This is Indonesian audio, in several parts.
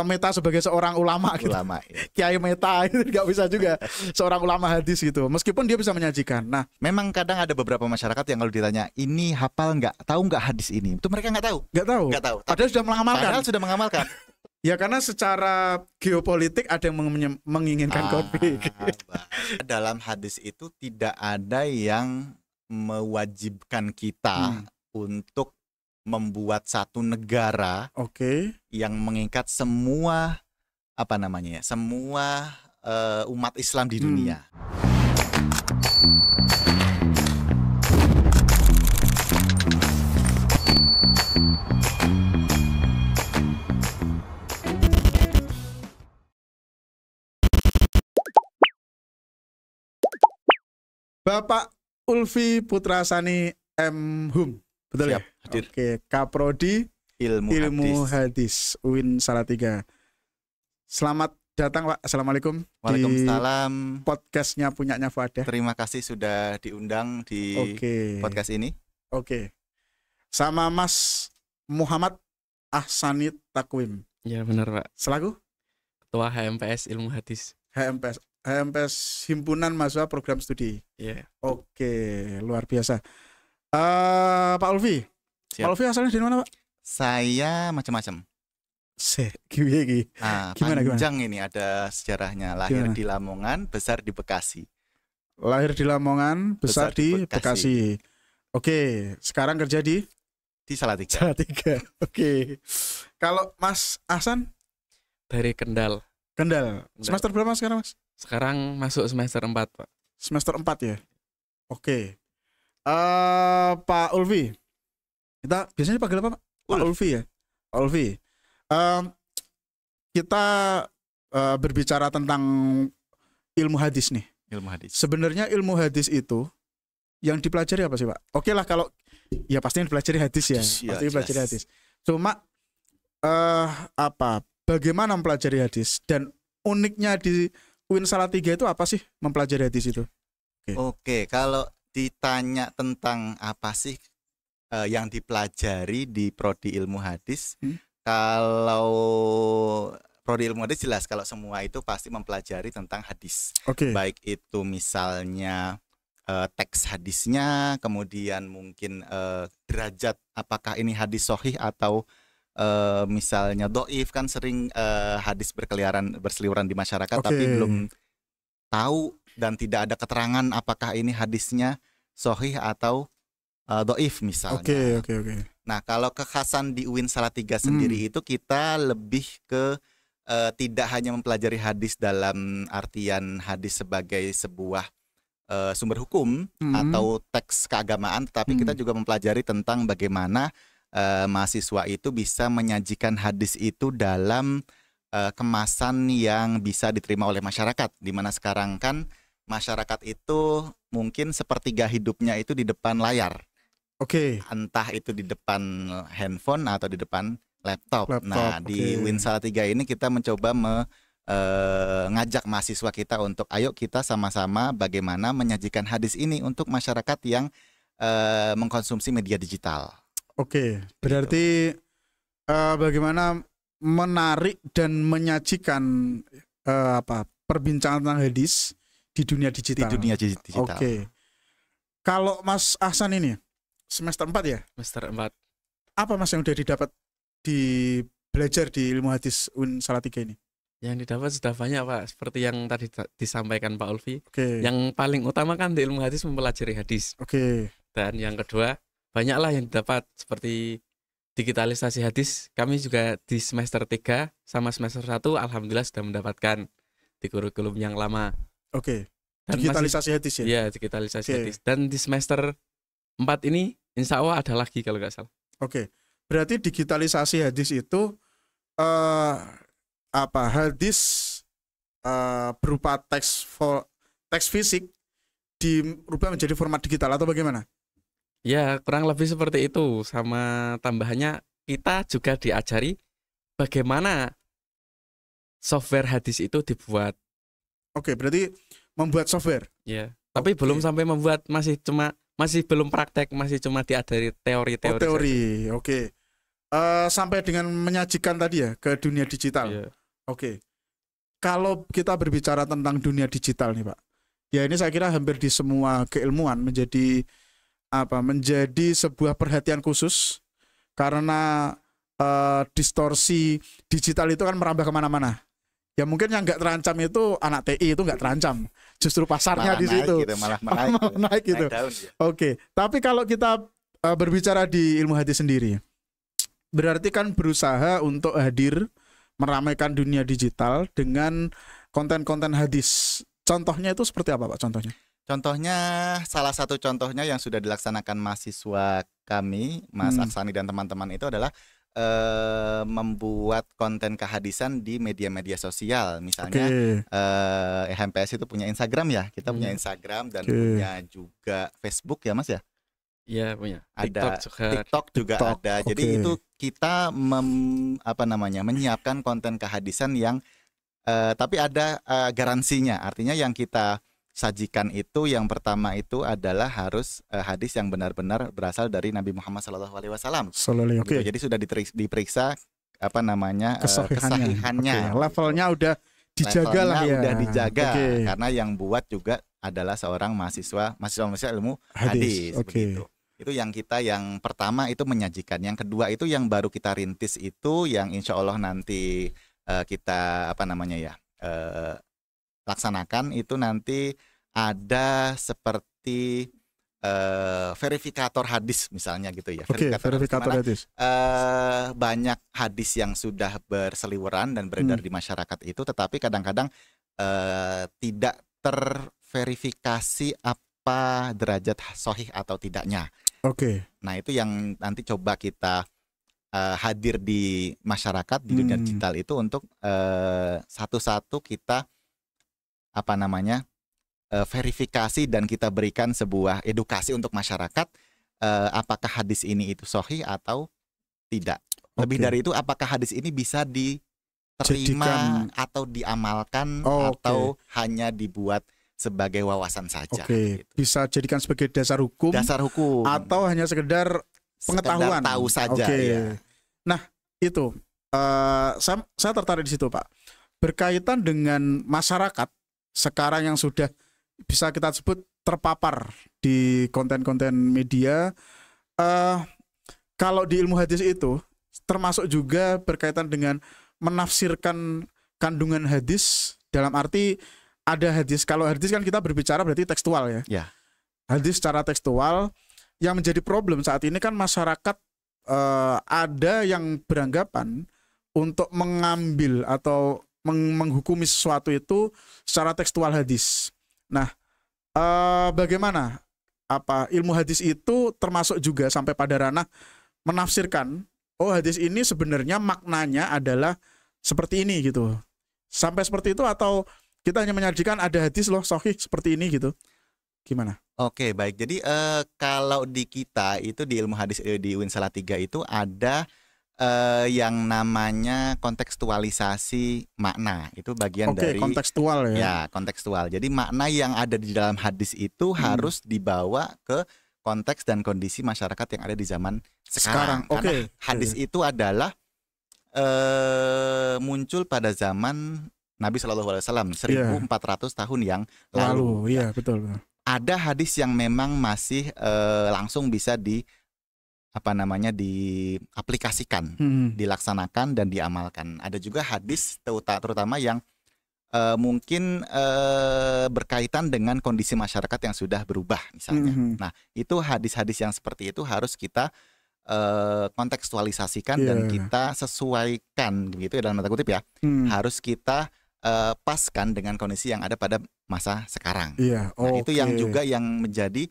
Meta sebagai seorang ulama gitu. Ulama, ya. Kiai Meta itu nggak bisa juga seorang ulama hadis gitu. Meskipun dia bisa menyajikan. Nah, Memang kadang ada beberapa masyarakat yang kalau ditanya, ini hafal nggak, tahu nggak hadis ini? Itu mereka nggak tahu. nggak tahu. Nggak tahu. Padahal sudah mengamalkan. Padahal sudah mengamalkan. Ya karena secara geopolitik ada yang menginginkan konflik. Dalam hadis itu tidak ada yang mewajibkan kita untuk membuat satu negara yang mengikat semua semua umat Islam di dunia. Bapak Ulfi Putrasani M. Hum, betul. Siap, ya? hadir. Oke, Kaprodi Ilmu Hadis UIN Salatiga. Selamat datang, Pak. Assalamualaikum. Waalaikumsalam. Di podcastnya punyanya Fuadah. Terima kasih sudah diundang di podcast ini. Oke. Sama Mas Muhammad Ahsani Takwim. Ya benar, Pak. Selaku Ketua HMPS Ilmu Hadis. HMPS Himpunan Mahasiswa Program Studi. Iya. Oke, luar biasa. Pak Ulfi. Siap. Pak Ulfi asalnya dari mana, Pak? Saya macam-macam. Gimana? Panjang ini ada sejarahnya. Lahir di Lamongan, besar di Bekasi. Lahir di Lamongan, besar di Bekasi. Oke, sekarang kerja di Salatiga. Oke. Kalau Mas Ahsan Dari Kendal. Semester berapa sekarang, Mas? Sekarang masuk semester 4, Pak. Semester 4 ya. Oke. Pak Ulfi. Kita biasanya panggil apa, Pak? Pak Ulfi ya. Pak Ulfi. Kita berbicara tentang ilmu hadis nih. Ilmu hadis. Sebenarnya ilmu hadis itu yang dipelajari apa sih, Pak? Oke lah, kalau ya pasti yang dipelajari hadis ya. Pasti dipelajari hadis. Cuma bagaimana mempelajari hadis, dan uniknya di UIN Salatiga itu apa sih mempelajari hadis itu? Oke, kalau ditanya tentang apa sih yang dipelajari di prodi ilmu hadis, kalau prodi ilmu hadis jelas kalau semua itu pasti mempelajari tentang hadis. Baik itu misalnya teks hadisnya, kemudian mungkin derajat apakah ini hadis sahih atau misalnya doif, kan sering hadis berseliweran di masyarakat, tapi belum tahu dan tidak ada keterangan apakah ini hadisnya sahih atau doif misalnya. Oke. Nah, kalau kekhasan di UIN Salatiga sendiri itu kita lebih ke tidak hanya mempelajari hadis dalam artian hadis sebagai sebuah sumber hukum atau teks keagamaan, tetapi kita juga mempelajari tentang bagaimana mahasiswa itu bisa menyajikan hadis itu dalam kemasan yang bisa diterima oleh masyarakat, di mana sekarang kan masyarakat itu mungkin sepertiga hidupnya itu di depan layar. Entah itu di depan handphone atau di depan laptop. Nah, di UIN Salatiga ini kita mencoba ngajak mahasiswa kita untuk ayo kita sama-sama bagaimana menyajikan hadis ini untuk masyarakat yang mengkonsumsi media digital. Berarti bagaimana menarik dan menyajikan perbincangan tentang hadis di dunia digital. Kalau Mas Ahsan ini semester 4 ya? Semester 4. Apa Mas yang udah didapat belajar di ilmu hadis UIN Salatiga ini? Yang didapat sudah banyak, Pak. Seperti yang tadi disampaikan Pak Ulfi. Yang paling utama kan di ilmu hadis mempelajari hadis. Dan yang kedua, banyaklah yang didapat seperti digitalisasi hadis. Kami juga di semester 3 sama semester 1 alhamdulillah sudah mendapatkan di kurikulum yang lama. Dan digitalisasi hadis ya? Iya, digitalisasi hadis. Dan di semester 4 ini insya Allah ada lagi kalau nggak salah. Berarti digitalisasi hadis itu hadis berupa teks fisik dirubah menjadi format digital atau bagaimana? Ya, kurang lebih seperti itu. Sama tambahannya kita juga diajari bagaimana software hadis itu dibuat. Berarti membuat software. Ya, tapi belum sampai membuat, masih belum praktek, masih cuma diajari teori-teori. Teori. sampai dengan menyajikan tadi ya ke dunia digital. Iya. Oke. Kalau kita berbicara tentang dunia digital nih Pak, ya ini saya kira hampir di semua keilmuan menjadi sebuah perhatian khusus karena distorsi digital itu kan merambah kemana-mana. Ya mungkin yang nggak terancam itu anak TI itu nggak terancam, justru pasarnya malah di situ gitu, malah naik gitu. Oke. Tapi kalau kita berbicara di ilmu hadis sendiri, berarti kan berusaha untuk hadir meramaikan dunia digital dengan konten-konten hadis. Contohnya itu seperti apa Pak contohnya? Contohnya, salah satu contohnya yang sudah dilaksanakan mahasiswa kami, Mas Aksani dan teman-teman itu adalah membuat konten kehadisan di media-media sosial. Misalnya HMPS itu punya Instagram ya, kita punya Instagram dan punya juga Facebook ya Mas ya? Iya punya. Ada TikTok juga ada. Jadi itu kita menyiapkan konten kehadisan yang tapi ada garansinya. Artinya yang kita sajikan itu yang pertama itu adalah harus hadis yang benar-benar berasal dari Nabi Muhammad SAW. Gitu. Jadi sudah diperiksa kesahihannya. Levelnya udah dijaga lah ya. Udah dijaga karena yang buat juga adalah seorang mahasiswa ilmu hadis. Begitu. Itu yang pertama itu menyajikan. Yang kedua itu yang baru kita rintis itu yang insya Allah nanti kita laksanakan itu nanti ada seperti verifikator hadis misalnya gitu ya. Verifikator hadis. Banyak hadis yang sudah berseliweran dan beredar di masyarakat itu, tetapi kadang-kadang tidak terverifikasi apa derajat sahih atau tidaknya. Nah itu yang nanti coba kita hadir di masyarakat di dunia digital itu untuk satu-satu kita verifikasi dan kita berikan sebuah edukasi untuk masyarakat apakah hadis ini itu sahih atau tidak. Lebih dari itu apakah hadis ini bisa diterima atau diamalkan atau hanya dibuat sebagai wawasan saja. Gitu. Bisa jadikan sebagai dasar hukum atau hanya sekedar pengetahuan. Tahu saja. Ya. Nah itu saya tertarik di situ Pak. Berkaitan dengan masyarakat sekarang yang sudah bisa kita sebut terpapar di konten-konten media, kalau di ilmu hadis itu termasuk juga berkaitan dengan menafsirkan kandungan hadis dalam arti ada hadis. Kalau hadis kan kita berbicara berarti tekstual ya. Hadis secara tekstual. Yang menjadi problem saat ini kan masyarakat ada yang beranggapan untuk mengambil atau menghukumi sesuatu itu secara tekstual hadis. Nah, bagaimana ilmu hadis itu termasuk juga sampai pada ranah menafsirkan, hadis ini sebenarnya maknanya adalah seperti ini gitu. Sampai seperti itu atau kita hanya menyajikan ada hadis loh sahih seperti ini gitu. Gimana? Oke, baik. Jadi kalau di kita itu di ilmu hadis di UIN Salatiga itu ada yang namanya kontekstualisasi makna. Itu bagian dari kontekstual ya. Ya, kontekstual. Jadi makna yang ada di dalam hadis itu harus dibawa ke konteks dan kondisi masyarakat yang ada di zaman sekarang. Karena hadis itu adalah muncul pada zaman Nabi SAW 1400 tahun yang lalu. Iya, betul. Ada hadis yang memang masih langsung bisa diaplikasikan, dilaksanakan dan diamalkan. Ada juga hadis terutama yang mungkin berkaitan dengan kondisi masyarakat yang sudah berubah misalnya. Nah, itu hadis-hadis yang seperti itu harus kita kontekstualisasikan dan kita sesuaikan gitu dalam tanda kutip ya. Harus kita paskan dengan kondisi yang ada pada masa sekarang. Nah, itu yang juga yang menjadi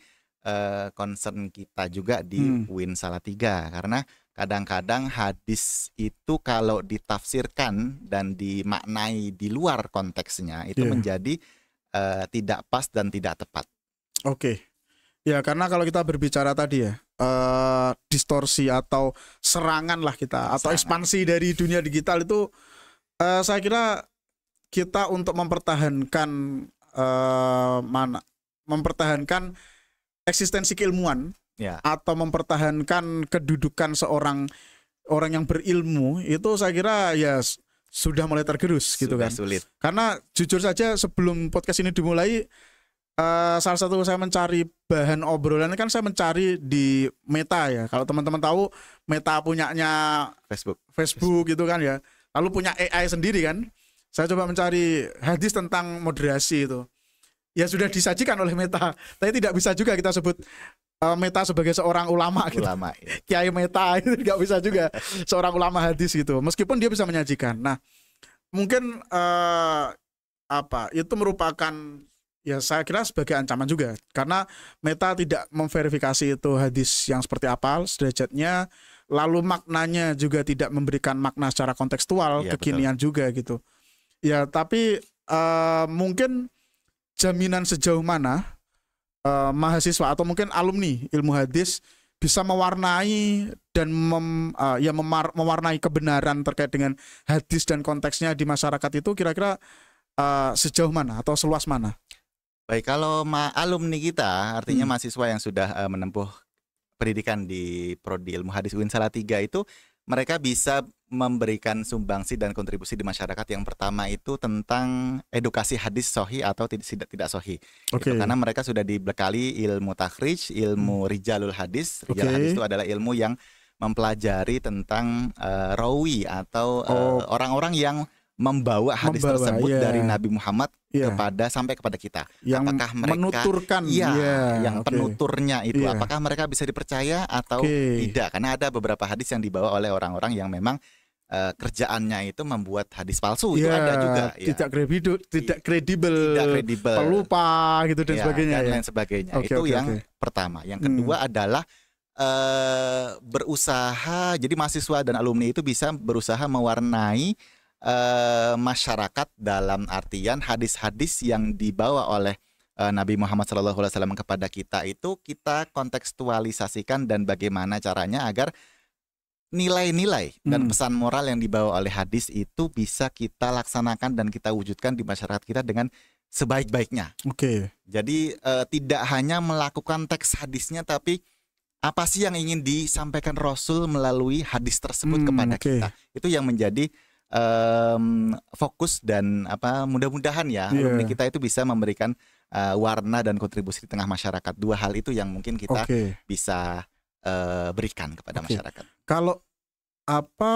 concern kita juga di UIN Salatiga, karena kadang-kadang hadis itu kalau ditafsirkan dan dimaknai di luar konteksnya itu menjadi tidak pas dan tidak tepat. Ya, karena kalau kita berbicara tadi ya distorsi atau serangan lah kita atau ekspansi dari dunia digital itu saya kira kita untuk mempertahankan mempertahankan eksistensi keilmuan atau mempertahankan kedudukan seorang orang yang berilmu itu saya kira ya sudah mulai tergerus gitu kan. Sulit. Karena jujur saja sebelum podcast ini dimulai, salah satu saya mencari bahan obrolan kan saya mencari di Meta ya. Kalau teman-teman tahu Meta punyanya Facebook gitu kan ya. Lalu punya AI sendiri kan. Saya coba mencari hadis tentang moderasi itu. Ya sudah disajikan oleh Meta. Tapi tidak bisa juga kita sebut Meta sebagai seorang ulama gitu. Ya. Kiai Meta itu tidak bisa juga seorang ulama hadis gitu. Meskipun dia bisa menyajikan. Nah, mungkin itu merupakan, ya saya kira sebagai ancaman juga, karena Meta tidak memverifikasi itu hadis yang seperti apa sederajatnya, lalu maknanya juga tidak memberikan makna secara kontekstual, kekinian betul. Juga gitu. Ya tapi mungkin jaminan sejauh mana mahasiswa atau mungkin alumni ilmu hadis bisa mewarnai dan mewarnai kebenaran terkait dengan hadis dan konteksnya di masyarakat itu kira-kira sejauh mana atau seluas mana? Baik, kalau alumni kita, artinya mahasiswa yang sudah menempuh pendidikan di Prodi Ilmu Hadis UIN Salatiga itu, mereka bisa memberikan sumbangsi dan kontribusi di masyarakat. Yang pertama itu tentang edukasi hadis sahih atau tidak sahih. Gitu. Karena mereka sudah dibekali ilmu takhrij, ilmu rijalul hadis. Rijal hadis itu adalah ilmu yang mempelajari tentang rawi atau orang-orang yang membawa hadis tersebut dari Nabi Muhammad sampai kepada kita. Yang apakah mereka menuturkan penuturnya itu apakah mereka bisa dipercaya atau tidak? Karena ada beberapa hadis yang dibawa oleh orang-orang yang memang kerjaannya itu membuat hadis palsu. Itu ada juga tidak kredibel, pelupa gitu dan sebagainya dan lain sebagainya. Itu yang pertama. Yang kedua adalah berusaha, jadi mahasiswa dan alumni itu bisa berusaha mewarnai masyarakat dalam artian hadis-hadis yang dibawa oleh Nabi Muhammad SAW kepada kita itu kita kontekstualisasikan, dan bagaimana caranya agar nilai-nilai dan pesan moral yang dibawa oleh hadis itu bisa kita laksanakan dan kita wujudkan di masyarakat kita dengan sebaik-baiknya. Jadi tidak hanya melakukan teks hadisnya, tapi apa sih yang ingin disampaikan Rasul melalui hadis tersebut kepada kita. Itu yang menjadi fokus, dan mudah-mudahan alumni kita itu bisa memberikan warna dan kontribusi di tengah masyarakat. Dua hal itu yang mungkin kita bisa berikan kepada masyarakat. Kalau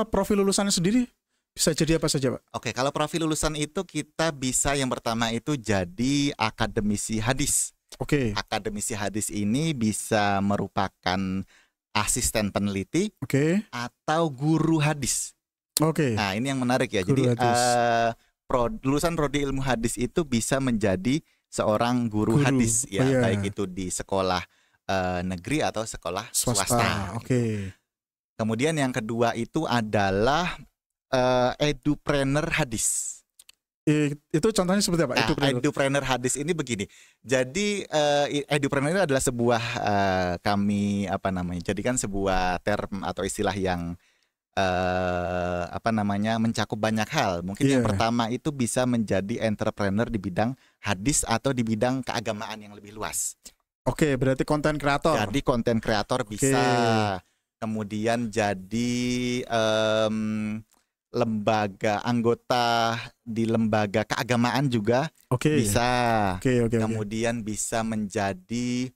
profil lulusannya sendiri bisa jadi apa saja, Pak? Kalau profil lulusan itu kita bisa, yang pertama itu jadi akademisi hadis. Akademisi hadis ini bisa merupakan asisten peneliti atau guru hadis. Nah, ini yang menarik ya. Jadi lulusan prodi ilmu hadis itu bisa menjadi seorang guru hadis baik itu di sekolah negeri atau sekolah swasta. Kemudian yang kedua itu adalah edupreneur hadis. Itu contohnya seperti apa? Edupreneur hadis ini begini. Jadi edupreneur itu adalah sebuah jadikan sebuah term atau istilah yang mencakup banyak hal. Mungkin yang pertama itu bisa menjadi entrepreneur di bidang hadis atau di bidang keagamaan yang lebih luas. Berarti konten kreator. Jadi konten kreator bisa. Kemudian jadi lembaga anggota di lembaga keagamaan juga bisa. Kemudian bisa menjadi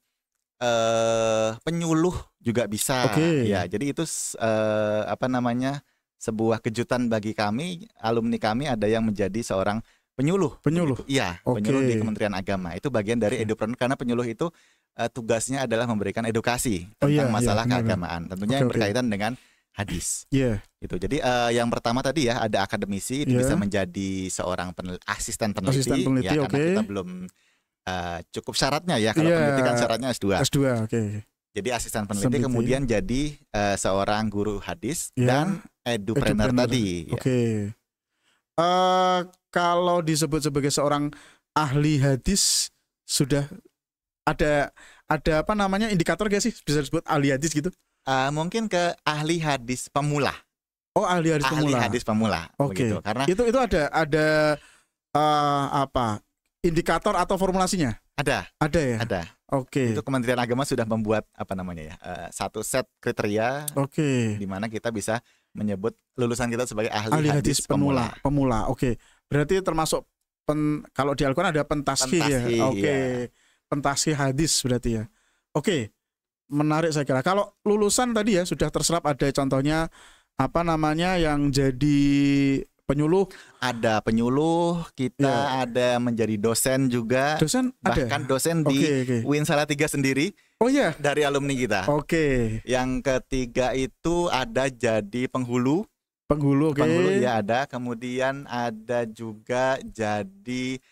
penyuluh juga bisa. Ya, jadi itu sebuah kejutan bagi kami, alumni kami ada yang menjadi seorang penyuluh. Penyuluh di Kementerian Agama. Itu bagian dari edupreneur, karena penyuluh itu tugasnya adalah memberikan edukasi tentang masalah keagamaan. Tentunya yang berkaitan dengan hadis. Gitu. Jadi yang pertama tadi ada akademisi itu bisa menjadi seorang asisten peneliti. Karena kita belum cukup syaratnya kalau peneliti kan syaratnya S2. Jadi asisten peneliti, kemudian jadi seorang guru hadis dan edupreneur tadi. Kalau disebut sebagai seorang ahli hadis, sudah ada indikator gak sih bisa disebut ahli hadis gitu? Mungkin ke ahli hadis pemula. Ahli hadis pemula. Ahli hadis pemula. Begitu. Karena itu ada indikator atau formulasinya? Ada ya. Ada. Itu Kementerian Agama sudah membuat satu set kriteria di mana kita bisa menyebut lulusan kita sebagai ahli hadis pemula. Oke. Berarti termasuk kalau di Al-Quran ada pentaskhih ya. Oke. Pentaskhih hadis berarti ya. Oke. Menarik saya kira. Kalau lulusan tadi ya sudah terserap, ada contohnya apa namanya yang jadi penyuluh. Ada penyuluh, kita ada menjadi dosen juga. Dosen bahkan ada? Dosen di UIN Salatiga sendiri. Oh iya. Dari alumni kita. Oke. Yang ketiga itu ada jadi penghulu. Penghulu ya ada. Kemudian ada juga jadi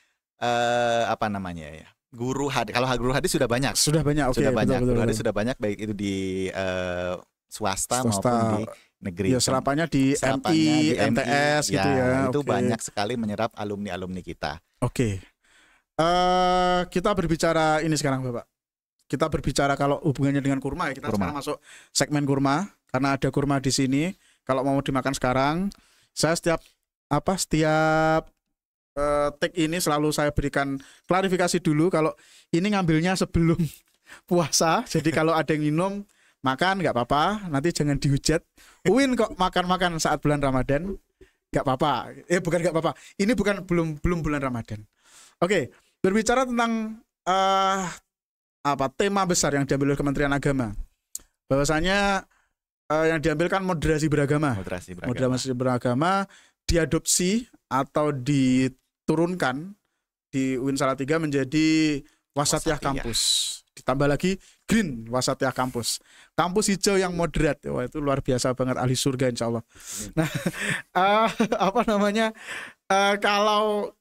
apa namanya ya? Guru hadis. Kalau guru hadis sudah banyak. Sudah banyak. Sudah banyak. Guru hadis sudah banyak, baik itu di swasta maupun di negeri. Ya, serapannya di MI, MTS gitu ya. Itu banyak sekali menyerap alumni-alumni kita. Oke. Kita berbicara ini sekarang, Bapak. Kita berbicara kalau hubungannya dengan kurma ya. Kita sekarang masuk segmen kurma karena ada kurma di sini. Kalau mau dimakan sekarang, saya setiap take ini selalu saya berikan klarifikasi dulu kalau ini ngambilnya sebelum puasa. Jadi kalau ada yang minum makan nggak apa-apa, nanti jangan dihujat. Uin kok makan-makan saat bulan Ramadan, nggak apa-apa. Bukan nggak apa-apa. Ini belum bulan Ramadan. Oke, berbicara tentang tema besar yang diambil oleh Kementerian Agama. Bahwasanya yang diambil kan moderasi beragama. Moderasi beragama diadopsi atau diturunkan di UIN Salatiga menjadi Wasatiyah Kampus. Ditambah lagi Green Wasatiyah Kampus. Kampus hijau yang moderat. Wah, itu luar biasa banget, ahli surga insya Allah. Nah, kalau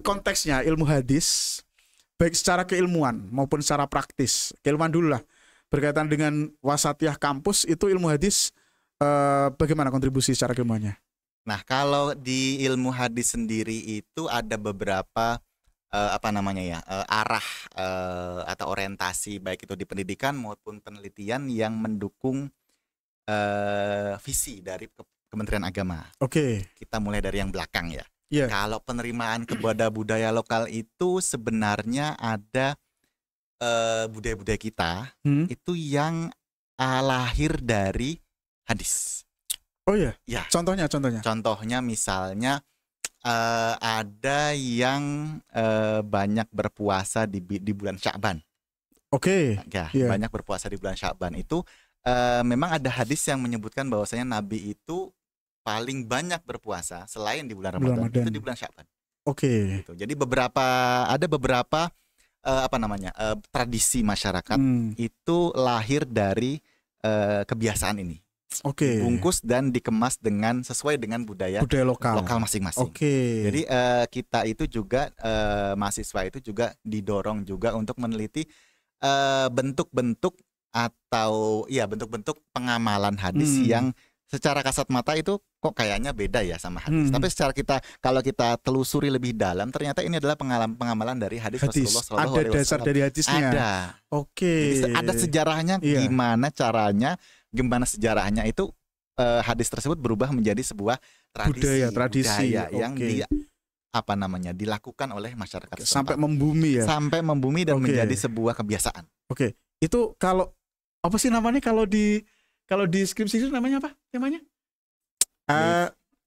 konteksnya ilmu hadis, baik secara keilmuan maupun secara praktis. Keilmuan dulu lah. Berkaitan dengan Wasatiyah Kampus, itu ilmu hadis bagaimana kontribusi secara keilmuannya? Nah, kalau di ilmu hadis sendiri itu ada beberapa arah atau orientasi, baik itu di pendidikan maupun penelitian yang mendukung visi dari Kementerian Agama. Oke. Kita mulai dari yang belakang ya. Yeah. Kalau penerimaan kepada budaya lokal itu sebenarnya ada budaya-budaya kita itu yang lahir dari hadis. Oh iya. Ya. Contohnya. Contohnya misalnya ada yang banyak berpuasa di bulan Sya'ban. Oke. Ya, banyak berpuasa di bulan Sya'ban itu memang ada hadis yang menyebutkan bahwasanya Nabi itu paling banyak berpuasa selain di bulan Ramadan. Itu di bulan Sya'ban. Oke. Gitu. Jadi ada beberapa tradisi masyarakat itu lahir dari kebiasaan ini. Oke. Dibungkus dan dikemas sesuai dengan budaya lokal masing-masing. Oke. Jadi kita itu juga mahasiswa itu juga didorong juga untuk meneliti bentuk-bentuk pengamalan hadis yang secara kasat mata itu kok kayaknya beda ya sama hadis. Tapi kalau kita telusuri lebih dalam, ternyata ini adalah pengamalan dari hadis Rasulullah SAW. Ada dasar dari hadisnya. Ada. Oke. Jadi ada sejarahnya, gimana sejarahnya itu hadis tersebut berubah menjadi sebuah tradisi yang dilakukan oleh masyarakat sampai membumi ya. Sampai membumi dan menjadi sebuah kebiasaan. Oke. Itu kalau apa sih namanya kalau di skripsi itu namanya apa? Temanya?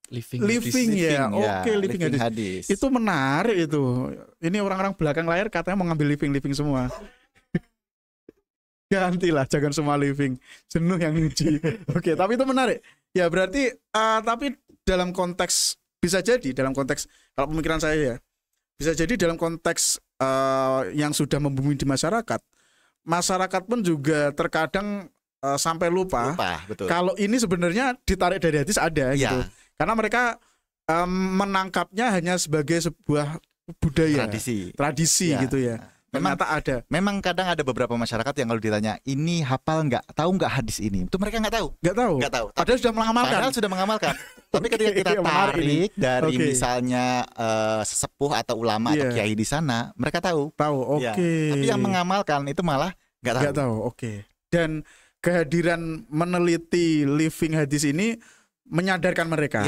Living ya. Oke, living hadis. Itu menarik itu. Ini orang-orang belakang layar katanya mau ngambil living semua. Gantilah, jangan semua living, jenuh yang nyuci. Oke, tapi itu menarik. Ya berarti tapi dalam konteks kalau pemikiran saya ya, bisa jadi dalam konteks yang sudah membumi di masyarakat pun juga terkadang sampai lupa betul. Kalau ini sebenarnya ditarik dari hadis ada gitu. Karena mereka menangkapnya hanya sebagai sebuah budaya, tradisi gitu ya. Memang kadang ada beberapa masyarakat yang kalau ditanya ini hafal nggak, tahu nggak hadis ini, itu mereka nggak tahu. Padahal sudah mengamalkan. Tapi ketika kita tarik dari misalnya sesepuh atau ulama atau kiai di sana, mereka tahu. Oke. Tapi yang mengamalkan itu malah nggak tahu. Oke. Dan kehadiran meneliti living hadis ini menyadarkan mereka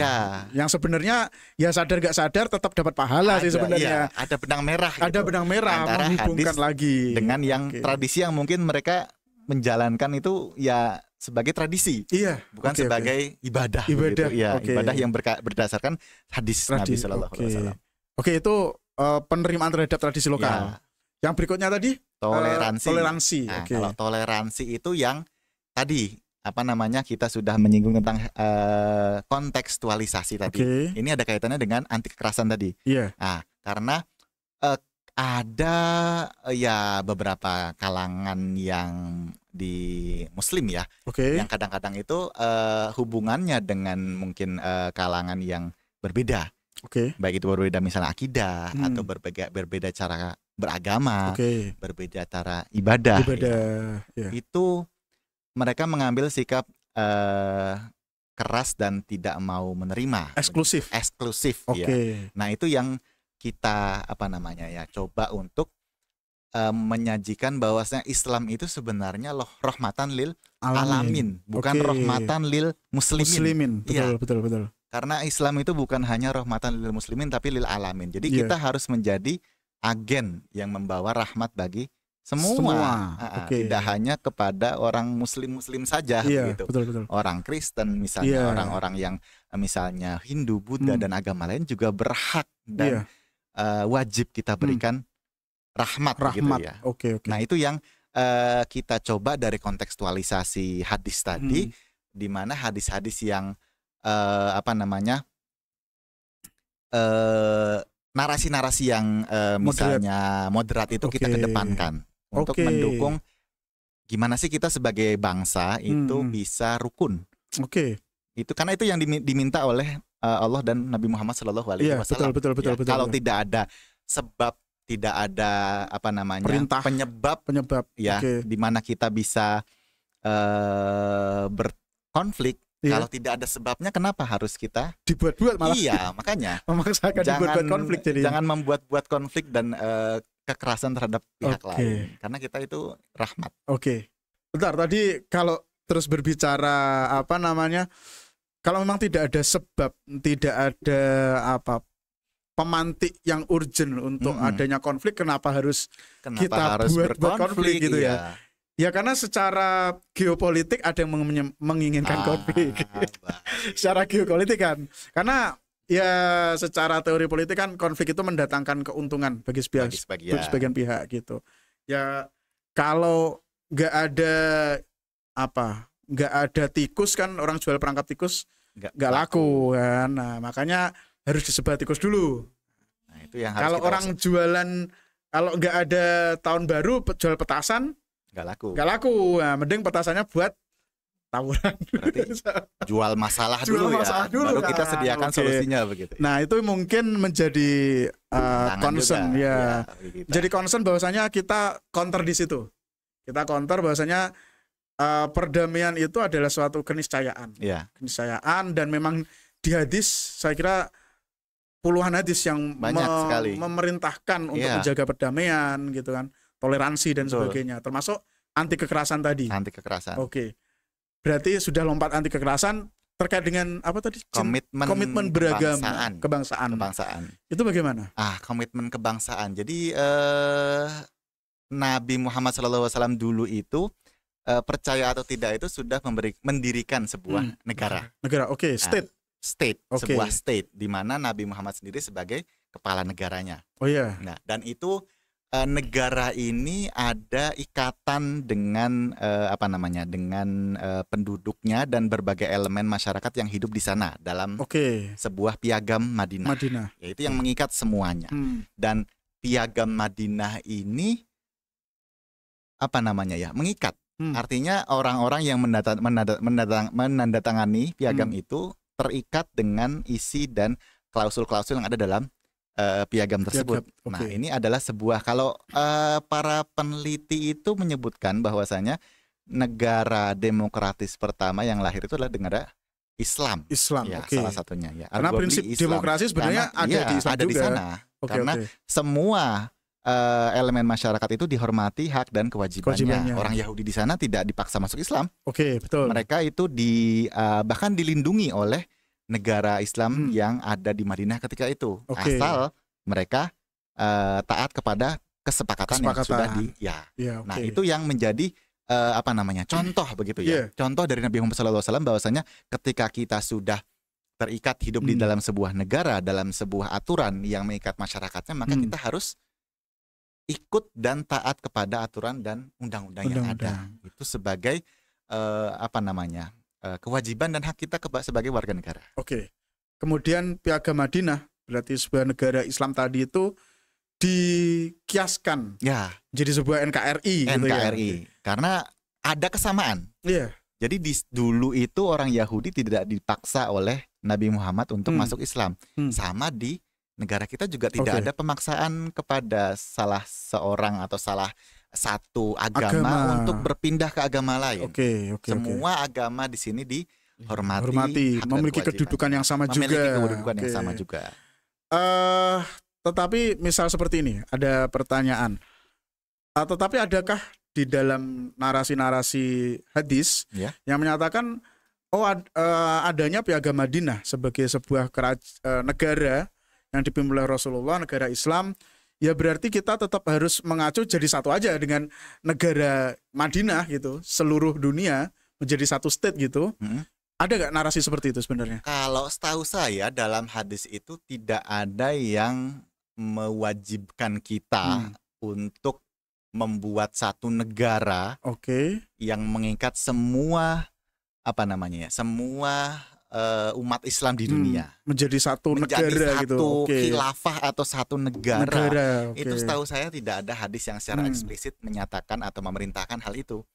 yang sebenarnya ya sadar gak sadar tetap dapat pahala sih sebenarnya. Ada benang merah ada benang merah menghubungkan lagi dengan yang tradisi yang mungkin mereka menjalankan itu ya sebagai tradisi, bukan okay, sebagai ibadah. Ibadah, begitu. Ya, ibadah yang berdasarkan hadis Nabi Shallallahu Alaihi Wasallam. Oke, itu penerimaan terhadap tradisi lokal. Yang berikutnya tadi toleransi. Nah, kalau toleransi itu yang tadi kita sudah menyinggung tentang kontekstualisasi tadi. Ini ada kaitannya dengan anti kekerasan tadi. Nah, karena ada beberapa kalangan yang di Muslim yang kadang-kadang itu hubungannya dengan mungkin kalangan yang berbeda. Baik itu berbeda misalnya akidah atau berbeda cara beragama, berbeda cara ibadah. Itu mereka mengambil sikap keras dan tidak mau menerima. Eksklusif. Nah, itu yang kita coba untuk menyajikan bahwasanya Islam itu sebenarnya rahmatan lil alamin, bukan rahmatan lil muslimin. Betul. Karena Islam itu bukan hanya rahmatan lil muslimin tapi lil alamin. Jadi kita harus menjadi agen yang membawa rahmat bagi semua. Tidak hanya kepada orang muslim saja gitu. Betul. Orang Kristen misalnya, orang-orang yang misalnya Hindu, Buddha dan agama lain juga berhak dan wajib kita berikan rahmat. Gitu ya. Nah, itu yang kita coba dari kontekstualisasi hadis tadi, di mana hadis-hadis yang narasi-narasi yang misalnya moderat itu kita kedepankan untuk mendukung gimana sih kita sebagai bangsa itu bisa rukun. Itu karena itu yang diminta oleh Allah dan Nabi Muhammad Shallallahu Alaihi Wasallam. Betul. Kalau tidak ada sebab, tidak ada penyebab di mana kita bisa berkonflik. Kalau tidak ada sebabnya, kenapa harus kita dibuat-buat malah? Makanya memaksakan dibuat-buat konflik. Jangan membuat-buat konflik dan kekerasan terhadap pihak lain, karena kita itu rahmat. Bentar, tadi kalau terus berbicara kalau memang tidak ada sebab, tidak ada pemantik yang urgent untuk adanya konflik, kenapa harus kita buat konflik gitu ya? Ya karena secara geopolitik ada yang menginginkan konflik. Secara geopolitik kan, karena ya secara teori politik kan konflik itu mendatangkan keuntungan bagi sebagian pihak gitu. Ya kalau nggak ada tikus kan, orang jual perangkap tikus nggak laku kan. Nah, makanya harus disebar tikus dulu. Nah, itu yang harus kalau orang jualan, kalau nggak ada tahun baru jual petasan nggak laku. Nah, mending petasannya buat tawuran. Berarti jual masalah dulu, baru kita sediakan solusinya begitu. Nah, itu mungkin menjadi concern juga, jadi concern bahwasanya kita counter di situ. Kita counter bahwasanya perdamaian itu adalah suatu keniscayaan. Keniscayaan, dan memang di hadis saya kira puluhan hadis yang memerintahkan untuk menjaga perdamaian gitu kan. Toleransi dan sebagainya, termasuk anti kekerasan tadi. Berarti sudah lompat anti kekerasan terkait dengan apa tadi? Komitmen beragama, kebangsaan. Itu bagaimana? Komitmen kebangsaan. Jadi Nabi Muhammad SAW dulu itu percaya atau tidak itu sudah mendirikan sebuah negara. State, sebuah state di mana Nabi Muhammad sendiri sebagai kepala negaranya. Nah, dan itu negara ini ada ikatan dengan dengan penduduknya dan berbagai elemen masyarakat yang hidup di sana dalam sebuah piagam Madinah. Yaitu yang mengikat semuanya. Dan piagam Madinah ini mengikat. Artinya orang-orang yang menandatangani piagam itu terikat dengan isi dan klausul-klausul yang ada dalam piagam tersebut. Nah, ini adalah sebuah, kalau para peneliti itu menyebutkan bahwasanya negara demokratis pertama yang lahir itu adalah negara Islam. Salah satunya ya. Karena prinsip demokrasi sebenarnya ada di sana. Karena semua elemen masyarakat itu dihormati hak dan kewajibannya. Orang Yahudi di sana tidak dipaksa masuk Islam. Betul. Mereka itu bahkan dilindungi oleh negara Islam yang ada di Madinah ketika itu, asal mereka taat kepada kesepakatan yang sudah Nah, itu yang menjadi contoh begitu ya. Contoh dari Nabi Muhammad SAW bahwasanya ketika kita sudah terikat hidup di dalam sebuah negara, dalam sebuah aturan yang mengikat masyarakatnya, maka kita harus ikut dan taat kepada aturan dan undang-undang yang ada. Itu sebagai kewajiban dan hak kita sebagai warga negara. Oke. Kemudian Piagam Madinah, berarti sebuah negara Islam tadi itu dikiaskan jadi sebuah NKRI gitu ya. Karena ada kesamaan. Jadi dulu itu orang Yahudi tidak dipaksa oleh Nabi Muhammad untuk masuk Islam. Sama di negara kita juga tidak ada pemaksaan kepada salah seorang atau salah satu agama untuk berpindah ke agama lain. Semua agama di sini dihormati, memiliki kedudukan yang sama juga. Tetapi misal seperti ini, ada pertanyaan. Tetapi adakah di dalam narasi-narasi hadis yang menyatakan adanya Piagam Madinah sebagai sebuah negara yang dipimpin oleh Rasulullah, negara Islam, ya berarti kita tetap harus mengacu jadi satu aja dengan negara Madinah gitu, seluruh dunia menjadi satu state gitu. Ada nggak narasi seperti itu sebenarnya? Kalau setahu saya dalam hadis itu tidak ada yang mewajibkan kita untuk membuat satu negara yang mengikat semua semua umat Islam di dunia menjadi satu negara gitu. Khilafah atau satu negara. Itu setahu saya tidak ada hadis yang secara eksplisit menyatakan atau memerintahkan hal itu.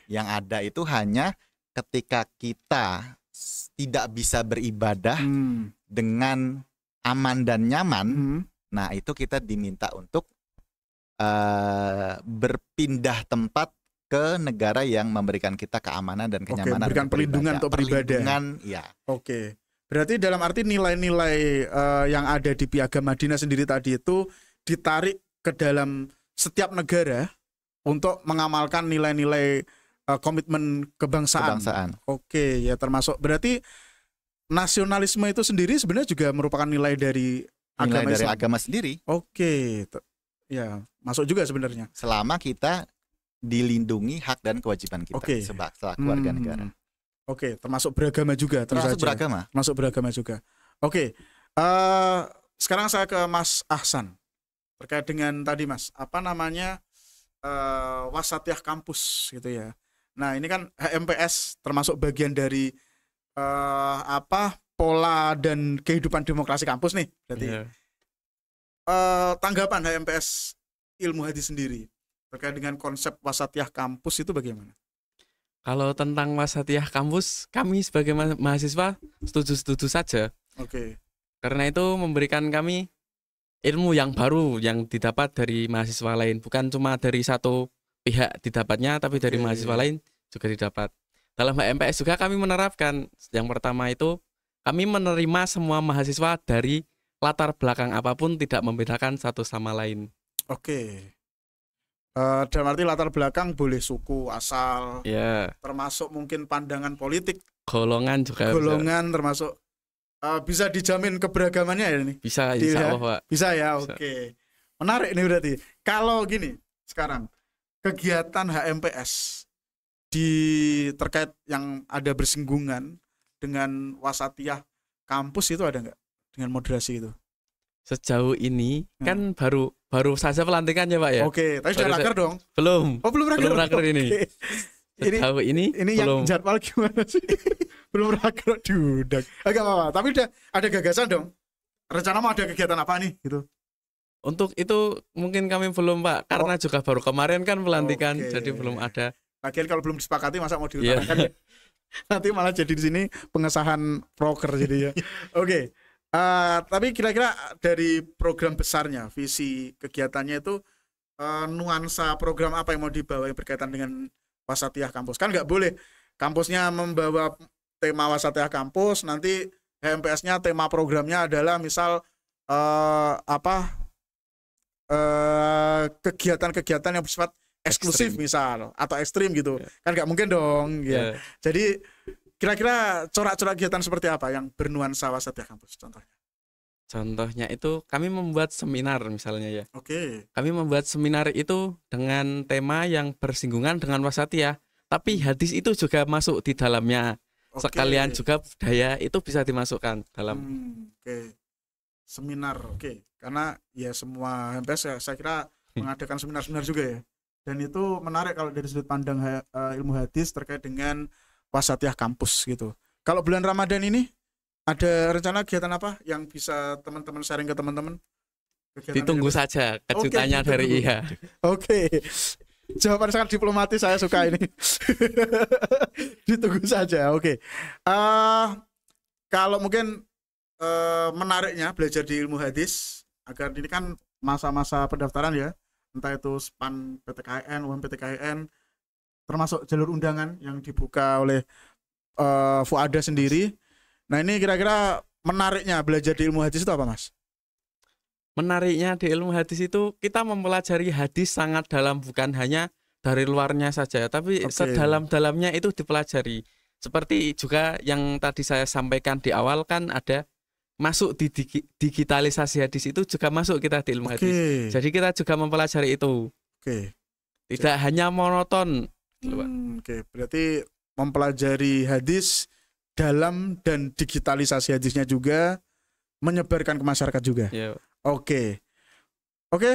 Yang ada itu hanya ketika kita tidak bisa beribadah dengan aman dan nyaman, nah itu kita diminta untuk berpindah tempat ke negara yang memberikan kita keamanan dan kenyamanan, memberikan perlindungan untuk beribadah. Berarti dalam arti nilai-nilai yang ada di Piagam Madinah sendiri tadi itu ditarik ke dalam setiap negara untuk mengamalkan nilai-nilai komitmen kebangsaan. Ya termasuk berarti nasionalisme itu sendiri sebenarnya juga merupakan nilai dari agama sendiri. Ya, masuk juga sebenarnya. Selama kita dilindungi hak dan kewajiban kita sebagai keluarga negara. Termasuk beragama juga. Termasuk beragama juga. Sekarang saya ke Mas Ahsan terkait dengan tadi Mas, wasatiyah kampus gitu ya. Nah ini kan HMPS termasuk bagian dari pola dan kehidupan demokrasi kampus nih. Berarti tanggapan HMPS Ilmu Hadis sendiri terkait dengan konsep wasatiyah kampus itu bagaimana? Kalau tentang wasatiyah kampus, kami sebagai mahasiswa setuju saja. Karena itu memberikan kami ilmu yang baru yang didapat dari mahasiswa lain, bukan cuma dari satu pihak didapatnya, tapi dari mahasiswa lain juga didapat. Dalam HMPS juga kami menerapkan yang pertama itu kami menerima semua mahasiswa dari latar belakang apapun, tidak membedakan satu sama lain. Dalam arti latar belakang boleh suku, asal, termasuk mungkin pandangan politik, golongan juga. Termasuk bisa dijamin keberagamannya ya ini? Bisa, insya Allah Pak. Bisa ya, menarik nih berarti. Kalau gini, sekarang kegiatan HMPS terkait yang ada bersinggungan dengan wasatiyah kampus itu ada nggak dengan moderasi itu? Sejauh ini kan baru saja pelantikannya Pak ya. Tapi sudah raker dong? Belum. Belum raker ini. Sejauh ini belum. Yang jadwal gimana sih? Belum raker dudak. Agak apa-apa. Tapi udah ada gagasan dong. Rencana mau ada kegiatan apa nih gitu? Untuk itu mungkin kami belum Pak, karena juga baru kemarin kan pelantikan, jadi belum ada. Lagian kalau belum disepakati masa mau diutarakan ya? Nanti malah jadi di sini pengesahan proker jadi ya. Tapi kira-kira dari program besarnya, visi kegiatannya itu nuansa program apa yang mau dibawa yang berkaitan dengan wasatiyah kampus? Kan nggak boleh kampusnya membawa tema wasatiyah kampus, nanti HMPS-nya tema programnya adalah misal kegiatan-kegiatan yang bersifat eksklusif misal atau ekstrim gitu. Kan nggak mungkin dong ya. Jadi kira-kira corak-corak kegiatan seperti apa yang bernuansa wasatiyah kampus contohnya? Contohnya itu kami membuat seminar misalnya ya. Oke. Kami membuat seminar itu dengan tema yang bersinggungan dengan wasatiyah, tapi hadis itu juga masuk di dalamnya. Sekalian juga budaya itu bisa dimasukkan dalam. Oke. Seminar, oke. Karena ya semua HMPS saya kira mengadakan seminar-seminar juga ya. Dan itu menarik kalau dari sudut pandang ilmu hadis terkait dengan wasatiyah kampus gitu. Kalau bulan Ramadan ini ada rencana kegiatan apa yang bisa teman-teman sharing ke teman-teman? Ditunggu saja kejutannya dari IHA. Oke. Jawaban sangat diplomatis, saya suka ini. Ditunggu saja. Oke. Kalau mungkin menariknya belajar di ilmu hadis agar ini kan masa-masa pendaftaran ya, entah itu SPAN PTKIN, UM PTKIN, termasuk jalur undangan yang dibuka oleh Fuada sendiri. Nah ini kira-kira menariknya belajar di ilmu hadis itu apa Mas? Menariknya di ilmu hadis itu kita mempelajari hadis sangat dalam, bukan hanya dari luarnya saja, tapi sedalam-dalamnya itu dipelajari. Seperti juga yang tadi saya sampaikan di awal kan ada masuk di digitalisasi hadis itu juga masuk kita di ilmu hadis. Jadi kita juga mempelajari itu. Tidak hanya monoton. Berarti mempelajari hadis dalam dan digitalisasi hadisnya juga, menyebarkan ke masyarakat juga. Oke,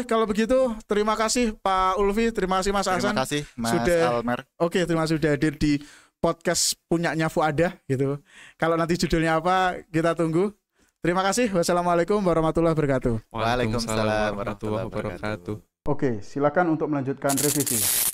kalau begitu terima kasih Pak Ulfi, terima kasih Mas Hasan. Terima kasih Mas Almer. Terima kasih sudah hadir di podcast punyanya Fuada gitu. Kalau nanti judulnya apa kita tunggu. Terima kasih. Wassalamualaikum warahmatullahi wabarakatuh. Waalaikumsalam warahmatullahi wabarakatuh. Oke, silakan untuk melanjutkan revisi.